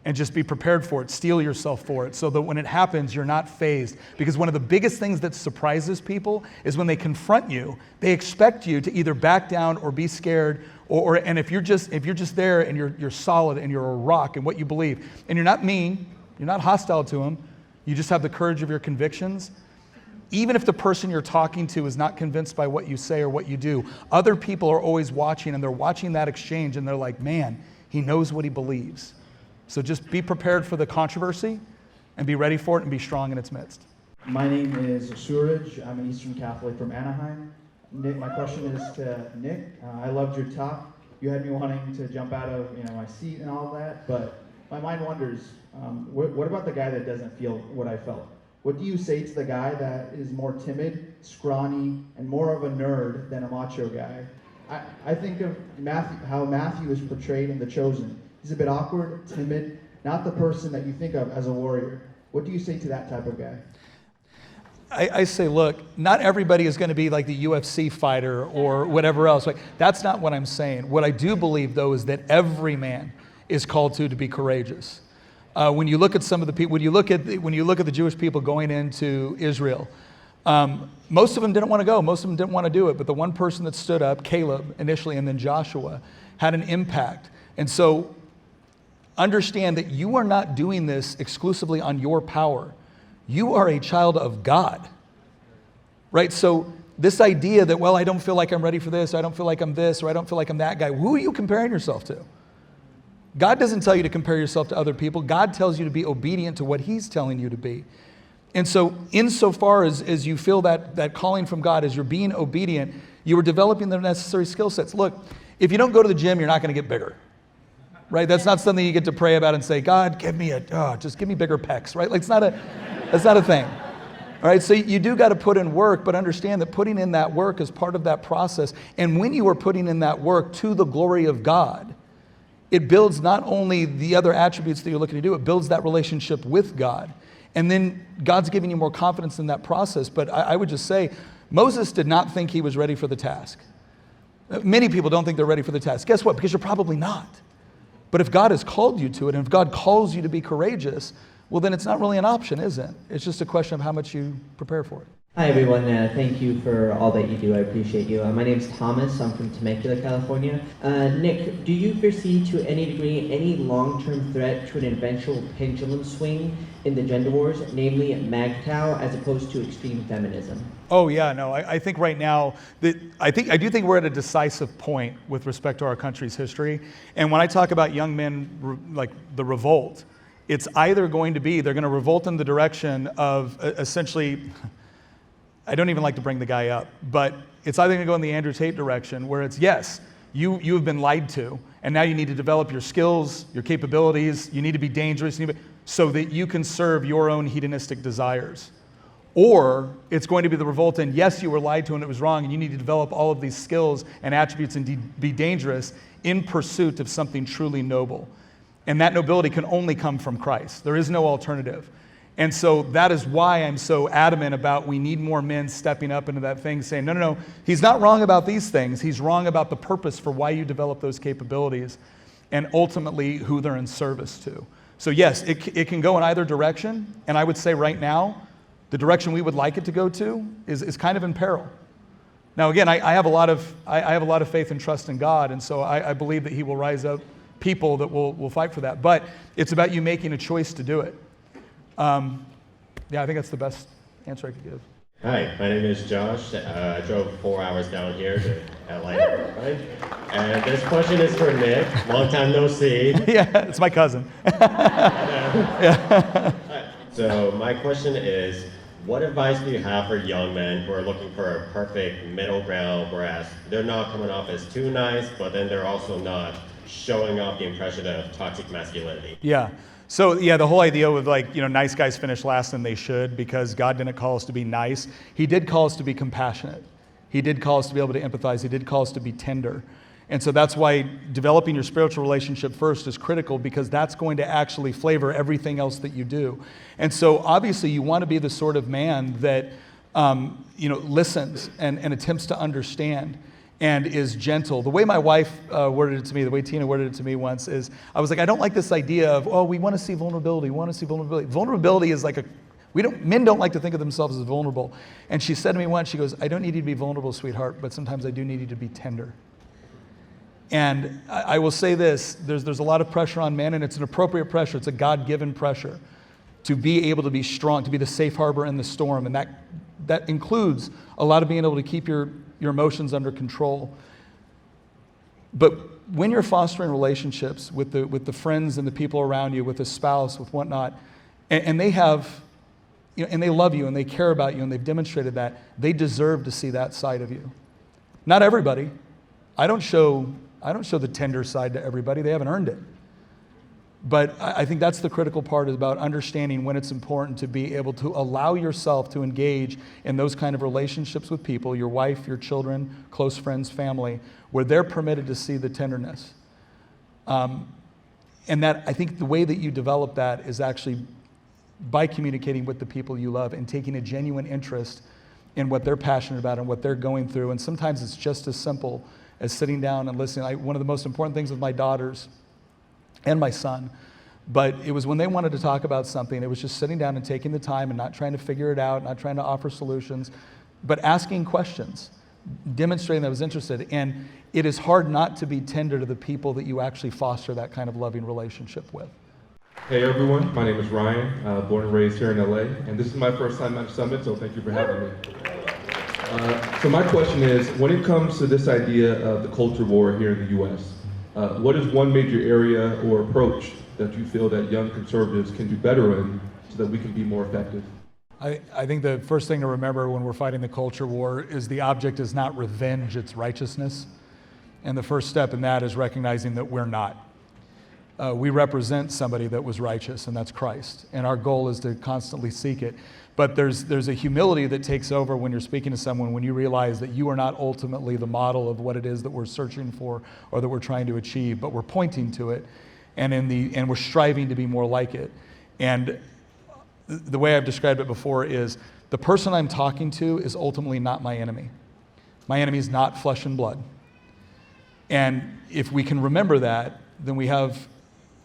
And just be prepared for it, steel yourself for it, so that when it happens, you're not fazed. Because one of the biggest things that surprises people is when they confront you, they expect you to either back down or be scared, and if you're just there and you're solid and you're a rock in what you believe, and you're not mean, you're not hostile to them, you just have the courage of your convictions, even if the person you're talking to is not convinced by what you say or what you do, other people are always watching, and they're watching that exchange, and they're like, man, he knows what he believes. So just be prepared for the controversy and be ready for it and be strong in its midst. My name is Suraj. I'm an Eastern Catholic from Anaheim. Nick, my question is to Nick. I loved your talk. You had me wanting to jump out of my seat and all that, but my mind wonders, what about the guy that doesn't feel what I felt? What do you say to the guy that is more timid, scrawny, and more of a nerd than a macho guy? I think of how Matthew is portrayed in The Chosen. He's a bit awkward, timid, not the person that you think of as a warrior. What do you say to that type of guy? I say, look, not everybody is going to be like the UFC fighter or whatever else. Like, that's not what I'm saying. What I do believe, though, is that every man is called to be courageous. When you look at some of the people, when you look at the Jewish people going into Israel, most of them didn't want to go. Most of them didn't want to do it. But the one person that stood up, Caleb initially, and then Joshua, had an impact. And so understand that you are not doing this exclusively on your power. You are a child of God, right? So this idea that, well, I don't feel like I'm ready for this, or I don't feel like I'm this, or I don't feel like I'm that guy, who are you comparing yourself to? God doesn't tell you to compare yourself to other people. God tells you to be obedient to what he's telling you to be. And so insofar as you feel that calling from God, as you're being obedient, you are developing the necessary skill sets. Look, if you don't go to the gym, you're not going to get bigger. Right? That's not something you get to pray about and say, God, just give me bigger pecs, right? Like that's not a thing. All right, so you do got to put in work, but understand that putting in that work is part of that process. And when you are putting in that work to the glory of God, it builds not only the other attributes that you're looking to do, it builds that relationship with God. And then God's giving you more confidence in that process. But I would just say, Moses did not think he was ready for the task. Many people don't think they're ready for the task. Guess what? Because you're probably not. But if God has called you to it, and if God calls you to be courageous, well, then it's not really an option, is it? It's just a question of how much you prepare for it. Hi, everyone. Thank you for all that you do. I appreciate you. My name's Thomas. I'm from Temecula, California. Nick, do you foresee to any degree any long-term threat to an eventual pendulum swing in the gender wars, namely MGTOW, as opposed to extreme feminism? Oh yeah, no, I think right now, I do think we're at a decisive point with respect to our country's history. And when I talk about young men, like the revolt, it's either going to be, they're going to revolt in the direction of essentially, I don't even like to bring the guy up, but it's either going to go in the Andrew Tate direction, where it's, yes, you have been lied to, and now you need to develop your skills, your capabilities, you need to be dangerous, so that you can serve your own hedonistic desires. Or it's going to be the revolt, and yes, you were lied to and it was wrong, and you need to develop all of these skills and attributes and be dangerous in pursuit of something truly noble. And that nobility can only come from Christ. There is no alternative. And so that is why I'm so adamant about we need more men stepping up into that thing, saying, no, he's not wrong about these things. He's wrong about the purpose for why you develop those capabilities and ultimately who they're in service to. So yes, it can go in either direction. And I would say right now, the direction we would like it to go to is kind of in peril. Now again, I have a lot of faith and trust in God, and so I believe that he will rise up people that will fight for that. But it's about you making a choice to do it. I think that's the best answer I could give. Hi, my name is Josh. I drove 4 hours down here to Atlanta, right? And this question is for Nick. Long time no see. Yeah, it's my cousin. So my question is, what advice do you have for young men who are looking for a perfect middle ground, whereas they're not coming off as too nice, but then they're also not showing off the impression of toxic masculinity? Yeah. So yeah, the whole idea with nice guys finish last and they should, because God didn't call us to be nice. He did call us to be compassionate. He did call us to be able to empathize. He did call us to be tender. And so that's why developing your spiritual relationship first is critical, because that's going to actually flavor everything else that you do. And so obviously you want to be the sort of man that listens and attempts to understand and is gentle. The way my wife worded it to me, the way Tina worded it to me once is, I was like, I don't like this idea of, we want to see vulnerability, we want to see vulnerability. Vulnerability is like men don't like to think of themselves as vulnerable. And she said to me once, she goes, I don't need you to be vulnerable, sweetheart, but sometimes I do need you to be tender. And I will say this, there's a lot of pressure on men, and it's an appropriate pressure. It's a God-given pressure to be able to be strong, to be the safe harbor in the storm. And that includes a lot of being able to keep your emotions under control. But when you're fostering relationships with the friends and the people around you, with a spouse, with whatnot, and they have, and they love you and they care about you and they've demonstrated that, they deserve to see that side of you. Not everybody. I don't show the tender side to everybody. They haven't earned it. But I think that's the critical part, is about understanding when it's important to be able to allow yourself to engage in those kind of relationships with people, your wife, your children, close friends, family, where they're permitted to see the tenderness. And that, I think the way that you develop that is actually by communicating with the people you love and taking a genuine interest in what they're passionate about and what they're going through. And sometimes it's just as simple as sitting down and listening. One of the most important things with my daughters and my son, but it was when they wanted to talk about something, it was just sitting down and taking the time and not trying to figure it out, not trying to offer solutions, but asking questions, demonstrating that I was interested. And it is hard not to be tender to the people that you actually foster that kind of loving relationship with. Hey everyone, my name is Ryan, born and raised here in LA, and this is my first time at Summit, so thank you for having me. So my question is, when it comes to this idea of the culture war here in the US, what is one major area or approach that you feel that young conservatives can do better in so that we can be more effective? I think the first thing to remember when we're fighting the culture war is the object is not revenge, it's righteousness. And the first step in that is recognizing that we're not. We represent somebody that was righteous, and that's Christ. And our goal is to constantly seek it. But there's a humility that takes over when you're speaking to someone, when you realize that you are not ultimately the model of what it is that we're searching for or that we're trying to achieve, but we're pointing to it, and we're striving to be more like it. And the way I've described it before is the person I'm talking to is ultimately not my enemy. My enemy is not flesh and blood. And if we can remember that, then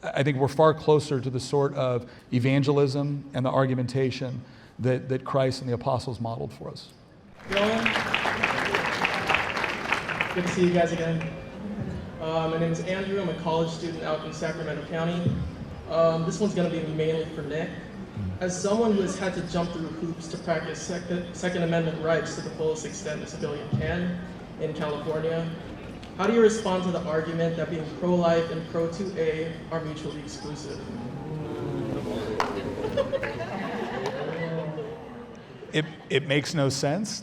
I think we're far closer to the sort of evangelism and the argumentation that Christ and the apostles modeled for us. Dylan, good to see you guys again. My name is Andrew. I'm a college student out in Sacramento County. This one's going to be mainly for Nick. As someone who has had to jump through hoops to practice Second Amendment rights to the fullest extent a civilian can in California, how do you respond to the argument that being pro-life and pro-2A are mutually exclusive? It makes no sense.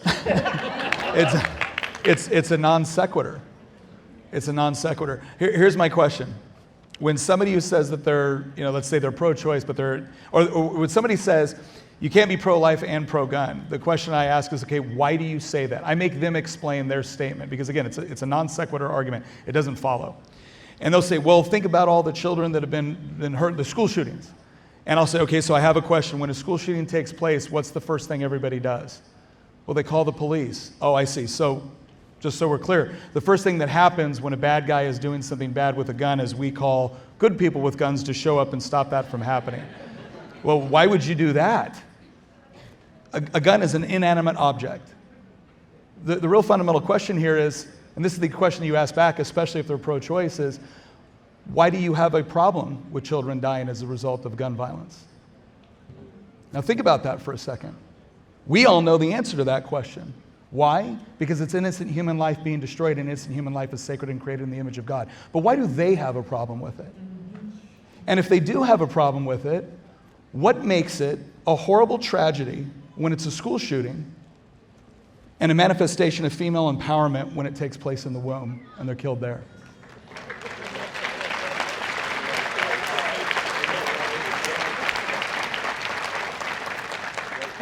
It's a non sequitur. It's a non sequitur. Here's my question. When somebody who says that they're, let's say they're pro-choice, but or when somebody says you can't be pro-life and pro-gun, the question I ask is, okay, why do you say that? I make them explain their statement, because again, it's a non sequitur argument. It doesn't follow. And they'll say, well, think about all the children that have been hurt, the school shootings. And I'll say, okay, so I have a question. When a school shooting takes place, what's the first thing everybody does? Well, they call the police. Oh, I see. So just so we're clear, the first thing that happens when a bad guy is doing something bad with a gun is we call good people with guns to show up and stop that from happening. Well, why would you do that? A gun is an inanimate object. The real fundamental question here is, and this is the question you ask back, especially if they're pro-choice, is why do you have a problem with children dying as a result of gun violence? Now think about that for a second. We all know the answer to that question. Why? Because it's innocent human life being destroyed, and innocent human life is sacred and created in the image of God. But why do they have a problem with it? And if they do have a problem with it, what makes it a horrible tragedy when it's a school shooting and a manifestation of female empowerment when it takes place in the womb and they're killed there?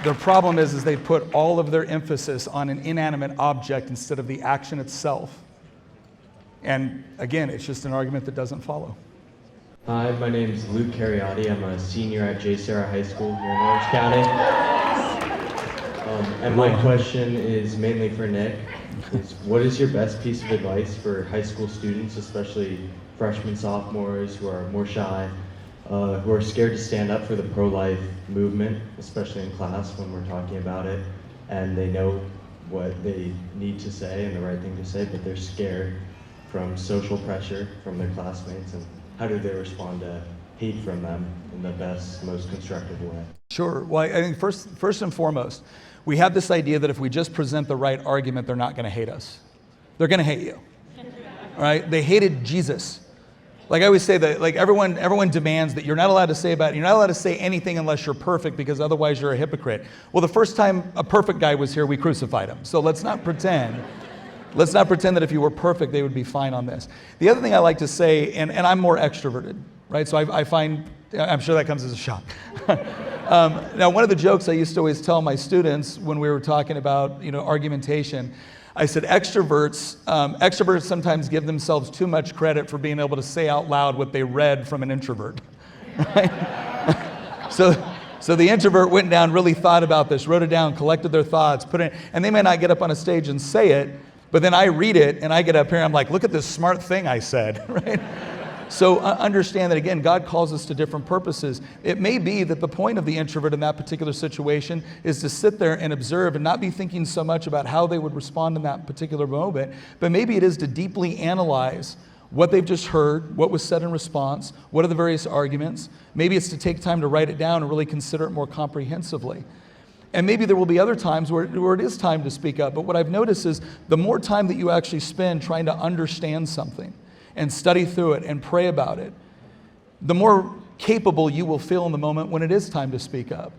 Their problem is they put all of their emphasis on an inanimate object instead of the action itself. And again, it's just an argument that doesn't follow. Hi, my name is Luke Cariotti. I'm a senior at J. Sarah High School here in Orange County. And my question is mainly for Nick. What is your best piece of advice for high school students, especially freshmen, sophomores, who are more shy, who are scared to stand up for the pro-life movement, especially in class when we're talking about it, and they know what they need to say and the right thing to say, but they're scared from social pressure from their classmates, and how do they respond to hate from them in the best, most constructive way? Sure. Well, I think first and foremost, we have this idea that if we just present the right argument, they're not going to hate us. They're going to hate you. All right? They hated Jesus. Like I always say that, like everyone demands that you're not allowed to say anything unless you're perfect, because otherwise you're a hypocrite. Well, the first time a perfect guy was here, we crucified him. So let's not pretend that if you were perfect, they would be fine on this. The other thing I like to say, and I'm more extroverted, right? So I find, I'm sure that comes as a shock. Now, one of the jokes I used to always tell my students when we were talking about, argumentation, I said extroverts sometimes give themselves too much credit for being able to say out loud what they read from an introvert. Right? So the introvert went down, really thought about this, wrote it down, collected their thoughts, put it in, and they may not get up on a stage and say it, but then I read it and I get up here and I'm like, look at this smart thing I said, right? So understand that, again, God calls us to different purposes. It may be that the point of the introvert in that particular situation is to sit there and observe and not be thinking so much about how they would respond in that particular moment, but maybe it is to deeply analyze what they've just heard, what was said in response, what are the various arguments. Maybe it's to take time to write it down and really consider it more comprehensively. And maybe there will be other times where it is time to speak up, but what I've noticed is the more time that you actually spend trying to understand something, and study through it and pray about it, the more capable you will feel in the moment when it is time to speak up.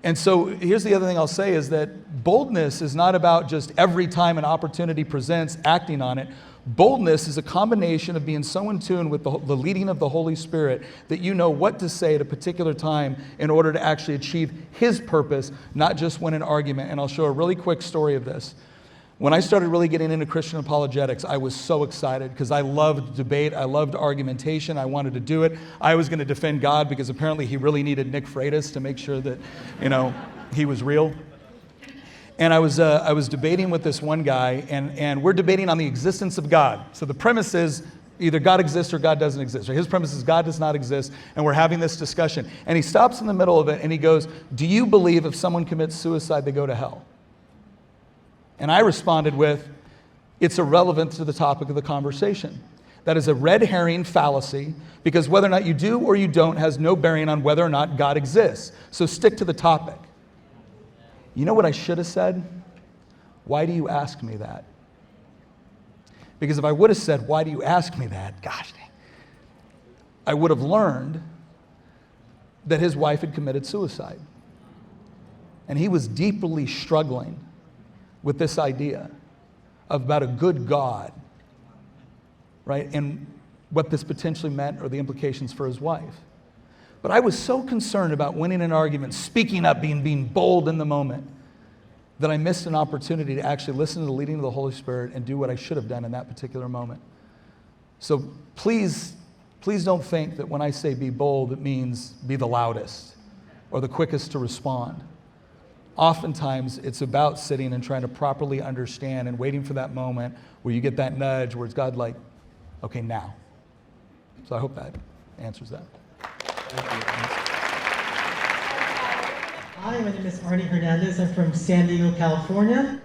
And so here's the other thing I'll say is that boldness is not about just every time an opportunity presents, acting on it. Boldness is a combination of being so in tune with the leading of the Holy Spirit that you know what to say at a particular time in order to actually achieve His purpose, not just win an argument. And I'll show a really quick story of this. When I started really getting into Christian apologetics, I was so excited because I loved debate, I loved argumentation, I wanted to do it. I was going to defend God because apparently He really needed Nick Freitas to make sure that, He was real. And I was debating with this one guy, and we're debating on the existence of God. So the premise is either God exists or God doesn't exist. His premise is God does not exist, and we're having this discussion. And he stops in the middle of it, and he goes, "Do you believe if someone commits suicide, they go to hell?" And I responded with, "It's irrelevant to the topic of the conversation. That is a red herring fallacy, because whether or not you do or you don't has no bearing on whether or not God exists. So stick to the topic." You know what I should have said? "Why do you ask me that?" Because if I would have said, "Why do you ask me that?" gosh dang, I would have learned that his wife had committed suicide. And he was deeply struggling with this idea about a good God, right? And what this potentially meant or the implications for his wife. But I was so concerned about winning an argument, speaking up, being bold in the moment, that I missed an opportunity to actually listen to the leading of the Holy Spirit and do what I should have done in that particular moment. So please don't think that when I say be bold, it means be the loudest or the quickest to respond. Oftentimes, it's about sitting and trying to properly understand and waiting for that moment where you get that nudge where it's God like, okay, now. So I hope that answers that. Hi, my name is Arnie Hernandez. I'm from San Diego, California.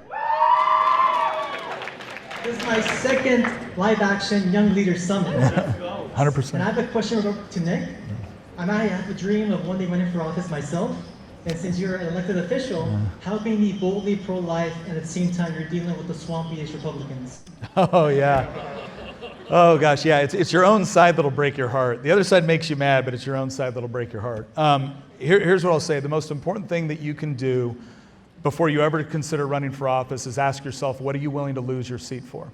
This is my second live-action Young Leader Summit. 100%. And I have a question to Nick. I have a dream of one day running for office myself. And since you're an elected official, how can you be boldly pro-life and at the same time you're dealing with the swampy-ish Republicans? Oh, yeah. Oh, gosh, yeah. It's your own side that'll break your heart. The other side makes you mad, but it's your own side that'll break your heart. Here's what I'll say. The most important thing that you can do before you ever consider running for office is ask yourself, what are you willing to lose your seat for?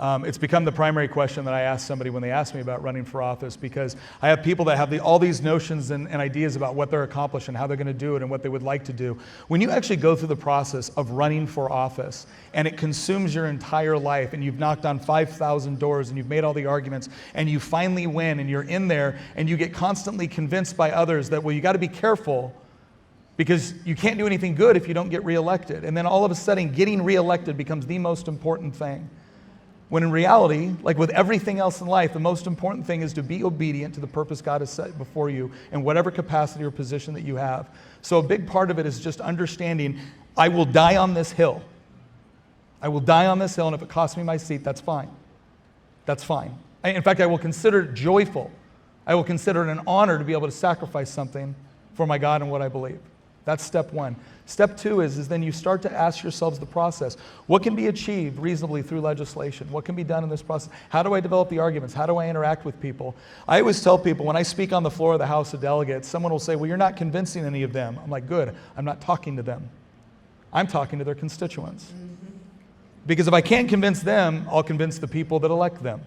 It's become the primary question that I ask somebody when they ask me about running for office, because I have people that have all these notions and ideas about what they're accomplishing, how they're going to do it, and what they would like to do. When you actually go through the process of running for office, and it consumes your entire life, and you've knocked on 5,000 doors, and you've made all the arguments, and you finally win, and you're in there, and you get constantly convinced by others that, well, you got to be careful, because you can't do anything good if you don't get reelected. And then all of a sudden, getting reelected becomes the most important thing. When in reality, like with everything else in life, the most important thing is to be obedient to the purpose God has set before you in whatever capacity or position that you have. So a big part of it is just understanding, I will die on this hill. I will die on this hill, and if it costs me my seat, that's fine. That's fine. In fact, I will consider it joyful. I will consider it an honor to be able to sacrifice something for my God and what I believe. That's step one. Step two is then you start to ask yourselves the process. What can be achieved reasonably through legislation? What can be done in this process? How do I develop the arguments? How do I interact with people? I always tell people when I speak on the floor of the House of Delegates, someone will say, well, you're not convincing any of them. I'm like, good. I'm not talking to them. I'm talking to their constituents. Because if I can't convince them, I'll convince the people that elect them.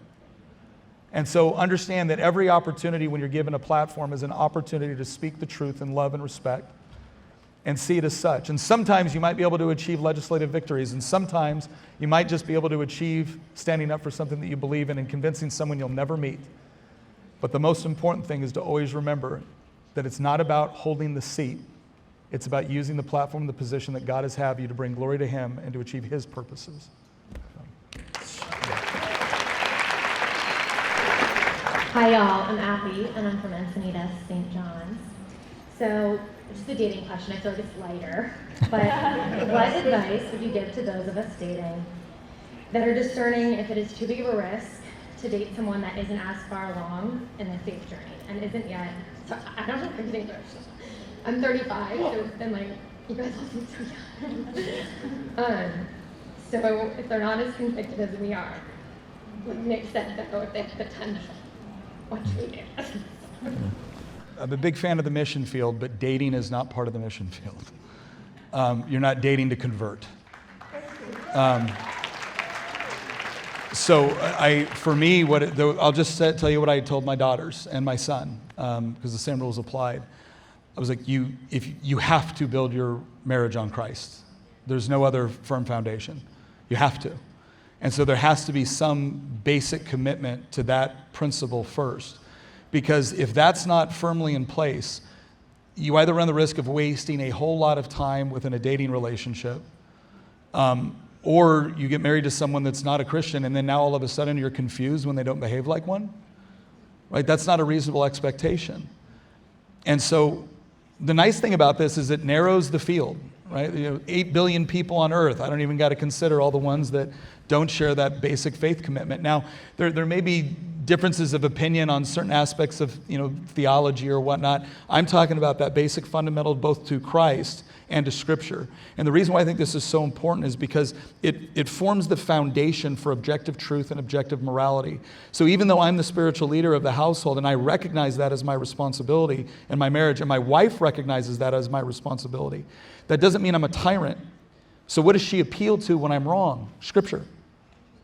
And so understand that every opportunity when you're given a platform is an opportunity to speak the truth in love and respect, and see it as such. And sometimes you might be able to achieve legislative victories, and sometimes you might just be able to achieve standing up for something that you believe in and convincing someone you'll never meet. But the most important thing is to always remember that it's not about holding the seat. It's about using the platform, the position that God has had you to bring glory to Him and to achieve His purposes. Hi y'all, I'm Abby and I'm from Encinitas, St. John's. So, just a dating question, I feel like it's lighter, but what advice would you give to those of us dating that are discerning if it is too big of a risk to date someone that isn't as far along in their faith journey and isn't yet, so I don't know if I'm getting English. I'm 35, so, and like, you guys all seem so young. So if they're not as convicted as we are, like Nick said, though, if they have potential, what should we do? I'm a big fan of the mission field, but dating is not part of the mission field. You're not dating to convert. For me, I'll just tell you what I told my daughters and my son, because the same rules applied. I was like, you have to build your marriage on Christ. There's no other firm foundation. You have to. And so there has to be some basic commitment to that principle first. Because if that's not firmly in place, you either run the risk of wasting a whole lot of time within a dating relationship, or you get married to someone that's not a Christian, and then now all of a sudden you're confused when they don't behave like one. Right? That's not a reasonable expectation. And so the nice thing about this is it narrows the field. Right? 8 billion people on earth. I don't even got to consider all the ones that don't share that basic faith commitment. Now, there may be differences of opinion on certain aspects of theology or whatnot. I'm talking about that basic fundamental both to Christ and to Scripture. And the reason why I think this is so important is because it forms the foundation for objective truth and objective morality. So even though I'm the spiritual leader of the household and I recognize that as my responsibility in my marriage, and my wife recognizes that as my responsibility, that doesn't mean I'm a tyrant. So what does she appeal to when I'm wrong? Scripture.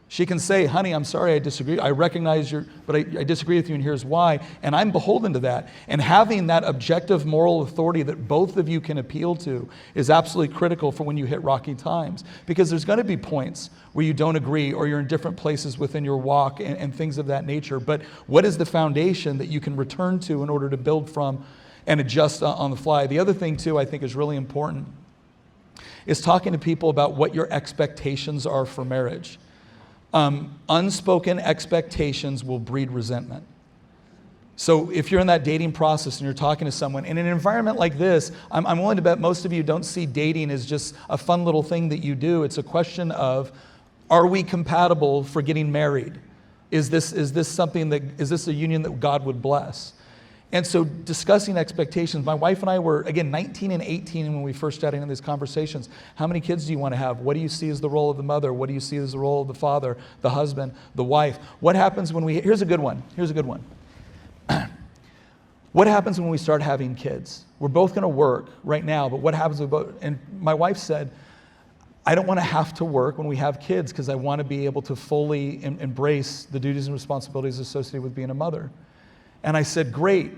She can say, honey, I'm sorry, I disagree. I recognize but I disagree with you, and here's why. And I'm beholden to that. And having that objective moral authority that both of you can appeal to is absolutely critical for when you hit rocky times. Because there's going to be points where you don't agree or you're in different places within your walk and things of that nature. But what is the foundation that you can return to in order to build from and adjust on the fly? The other thing, too, I think is really important is talking to people about what your expectations are for marriage. Unspoken expectations will breed resentment. So if you're in that dating process and you're talking to someone, in an environment like this, I'm willing to bet most of you don't see dating as just a fun little thing that you do. It's a question of, are we compatible for getting married? Is this a union that God would bless? And so discussing expectations, my wife and I were, again, 19 and 18 when we first started in these conversations. How many kids do you want to have? What do you see as the role of the mother? What do you see as the role of the father, the husband, the wife? What happens when here's a good one. What happens when we start having kids? We're both going to work right now, but what happens and my wife said, I don't want to have to work when we have kids because I want to be able to fully embrace the duties and responsibilities associated with being a mother. And I said, great.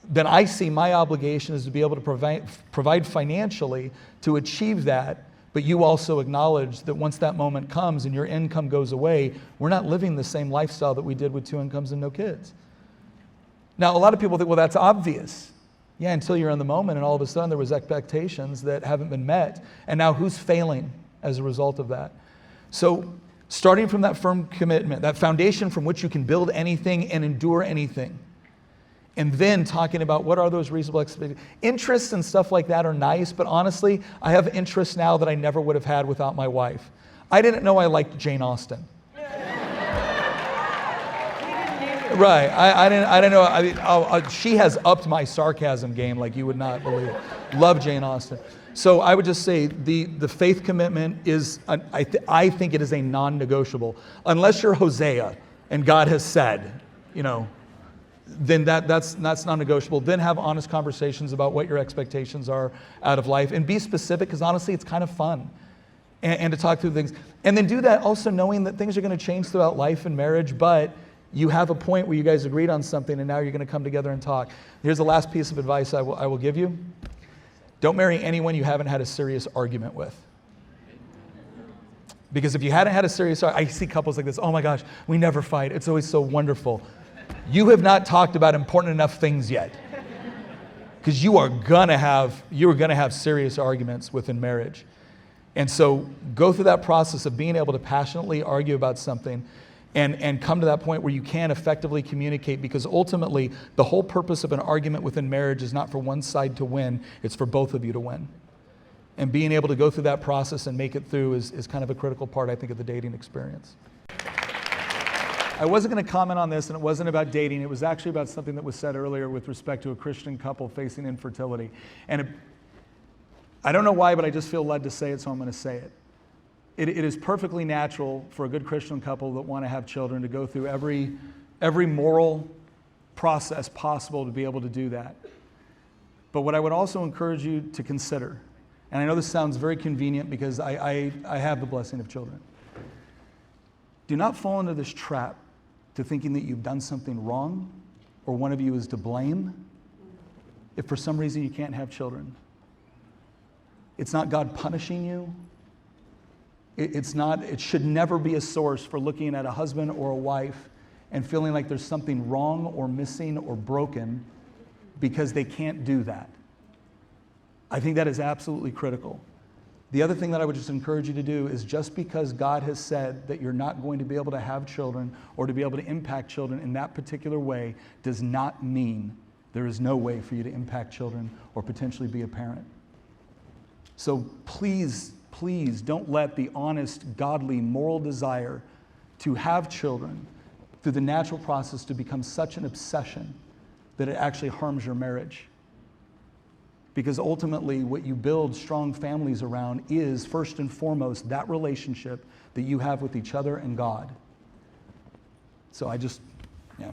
Then I see my obligation is to be able to provide financially to achieve that, but you also acknowledge that once that moment comes and your income goes away, we're not living the same lifestyle that we did with 2 incomes and no kids. Now, a lot of people think, well, that's obvious. Yeah, until you're in the moment and all of a sudden there was expectations that haven't been met. And now who's failing as a result of that? So starting from that firm commitment, that foundation from which you can build anything and endure anything, and then talking about what are those reasonable expectations. Interests and stuff like that are nice, but honestly, I have interests now that I never would have had without my wife. I didn't know I liked Jane Austen. Right. I didn't know. I mean, she has upped my sarcasm game like you would not believe. Love Jane Austen. So I would just say the faith commitment is, I think it is a non-negotiable. Unless you're Hosea and God has said, then that's non-negotiable. Then have honest conversations about what your expectations are out of life and be specific, because honestly, it's kind of fun. And to talk through things. And then do that also knowing that things are going to change throughout life and marriage, but you have a point where you guys agreed on something and now you're going to come together and talk. Here's the last piece of advice I will give you. Don't marry anyone you haven't had a serious argument with. Because if you hadn't had a serious argument, I see couples like this, oh my gosh, we never fight. It's always so wonderful. You have not talked about important enough things yet. Because you are going to have serious arguments within marriage. And so go through that process of being able to passionately argue about something and come to that point where you can effectively communicate, because ultimately the whole purpose of an argument within marriage is not for one side to win, it's for both of you to win. And being able to go through that process and make it through is kind of a critical part, I think, of the dating experience. I wasn't going to comment on this, and it wasn't about dating. It was actually about something that was said earlier with respect to a Christian couple facing infertility. And I don't know why, but I just feel led to say it, so I'm going to say it. It is perfectly natural for a good Christian couple that want to have children to go through every moral process possible to be able to do that. But what I would also encourage you to consider, and I know this sounds very convenient because I have the blessing of children. Do not fall into this trap to thinking that you've done something wrong or one of you is to blame if for some reason you can't have children. It's not God punishing you. It should never be a source for looking at a husband or a wife and feeling like there's something wrong or missing or broken because they can't do that. I think that is absolutely critical. The other thing that I would just encourage you to do is, just because God has said that you're not going to be able to have children or to be able to impact children in that particular way does not mean there is no way for you to impact children or potentially be a parent. So please don't let the honest, godly, moral desire to have children through the natural process to become such an obsession that it actually harms your marriage. Because ultimately, what you build strong families around is, first and foremost, that relationship that you have with each other and God. So yeah.